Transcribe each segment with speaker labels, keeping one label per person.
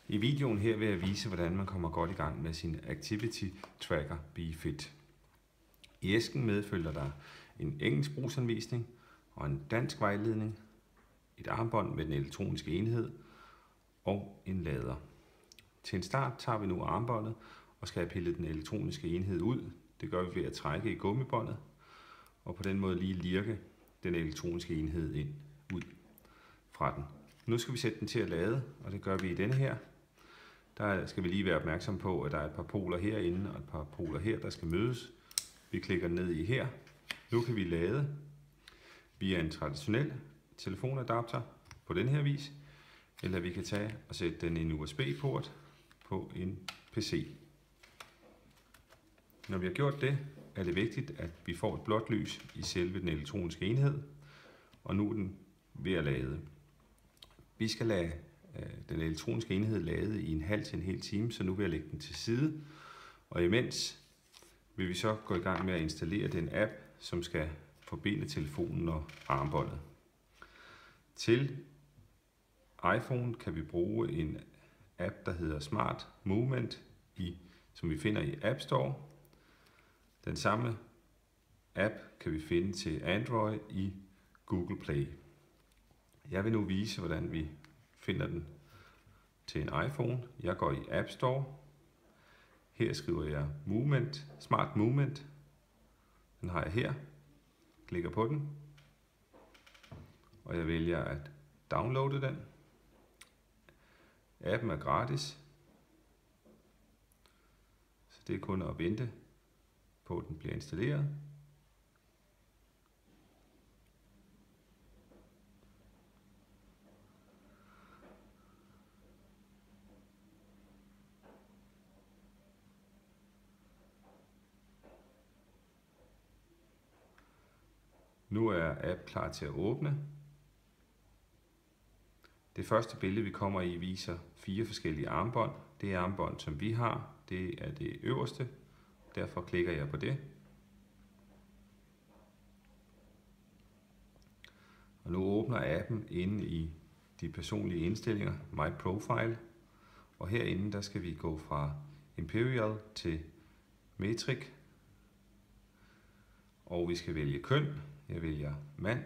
Speaker 1: I videoen her vil jeg vise, hvordan man kommer godt i gang med sin Activity Tracker BeFit. I æsken medfølger der en engelsk brugsanvisning og en dansk vejledning, et armbånd med den elektroniske enhed og en lader. Til en start tager vi nu armbåndet og skal have pillet den elektroniske enhed ud. Det gør vi ved at trække i gummibåndet og på den måde lige lirke den elektroniske enhed ind ud fra den. Nu skal vi sætte den til at lade, og det gør vi i denne her. Der skal vi lige være opmærksom på, at der er et par poler herinde og et par poler her, der skal mødes. Vi klikker ned i her. Nu kan vi lade via en traditionel telefonadapter på den her vis, eller vi kan tage og sætte den i en USB-port på en PC. Når vi har gjort det, er det vigtigt, at vi får et blåt lys i selve den elektroniske enhed, og nu er den ved at lade. Vi skal lade den elektroniske enhed lade i en halv til en hel time, så nu vil jeg lægge den til side, og imens vil vi så gå i gang med at installere den app, som skal forbinde telefonen og armbåndet. Til iPhone kan vi bruge en app, der hedder Smart Movement, som vi finder i App Store. Den samme app kan vi finde til Android i Google Play. Jeg vil nu vise, hvordan vi finder den til en iPhone. Jeg går i App Store. Her skriver jeg Smart Movement. Den har jeg her. Klikker på den. Og jeg vælger at downloade den. Appen er gratis. Så det er kun at vente på, at den bliver installeret. Nu er app klar til at åbne. Det første billede, vi kommer i, viser 4 forskellige armbånd. Det er armbånd, som vi har. Det er det øverste. Derfor klikker jeg på det. Og nu åbner appen inde i de personlige indstillinger, My Profile. Og herinde der skal vi gå fra Imperial til Metric. Og vi skal vælge køn. Jeg vælger mand.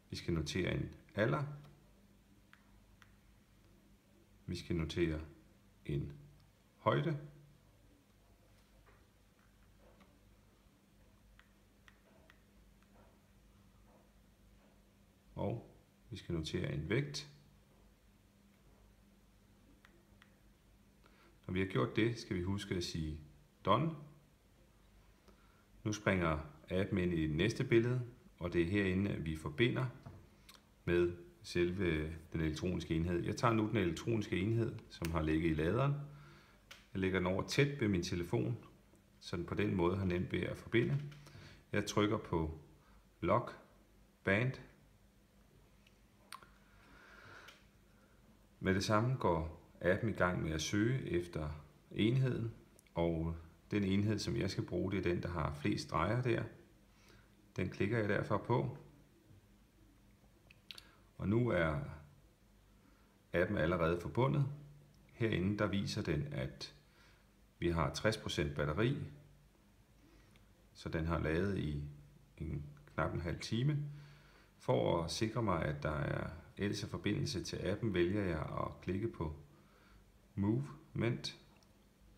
Speaker 1: Vi skal notere en alder. Vi skal notere en højde. Og vi skal notere en vægt. Når vi har gjort det, skal vi huske at sige done. Nu springer appen ind i det næste billede, og det er herinde, at vi forbinder med selve den elektroniske enhed. Jeg tager nu den elektroniske enhed, som har ligget i laderen. Jeg lægger den over tæt ved min telefon, så den på den måde har nemt ved at forbinde. Jeg trykker på Lock Band. Med det samme går appen i gang med at søge efter enheden, og den enhed, som jeg skal bruge, det er den, der har flest streger der. Den klikker jeg derfor på. Og nu er appen allerede forbundet. Herinde der viser den, at vi har 60% batteri, så den har ladet i knap en halv time. For at sikre mig, at der er ellers forbindelse til appen, vælger jeg at klikke på Movement.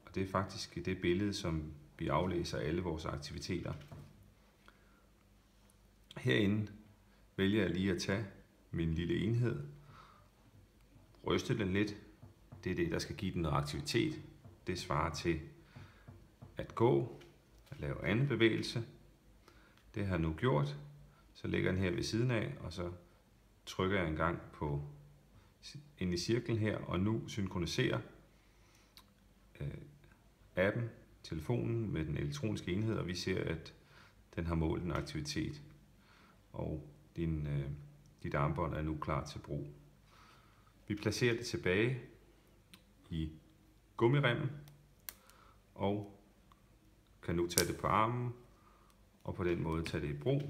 Speaker 1: Og det er faktisk det billede, som vi aflæser alle vores aktiviteter. Herinde vælger jeg lige at tage min lille enhed, ryste den lidt. Det er det, der skal give den noget aktivitet. Det svarer til at gå, at lave anden bevægelse. Det har jeg nu gjort. Så lægger den her ved siden af, og så trykker jeg en gang på ind i cirklen her, og nu synkroniserer appen, telefonen med den elektroniske enhed, og vi ser, at den har målt en aktivitet. Og dit armbånd er nu klar til brug. Vi placerer det tilbage i gummiremmen, og kan nu tage det på armen, og på den måde tage det i brug.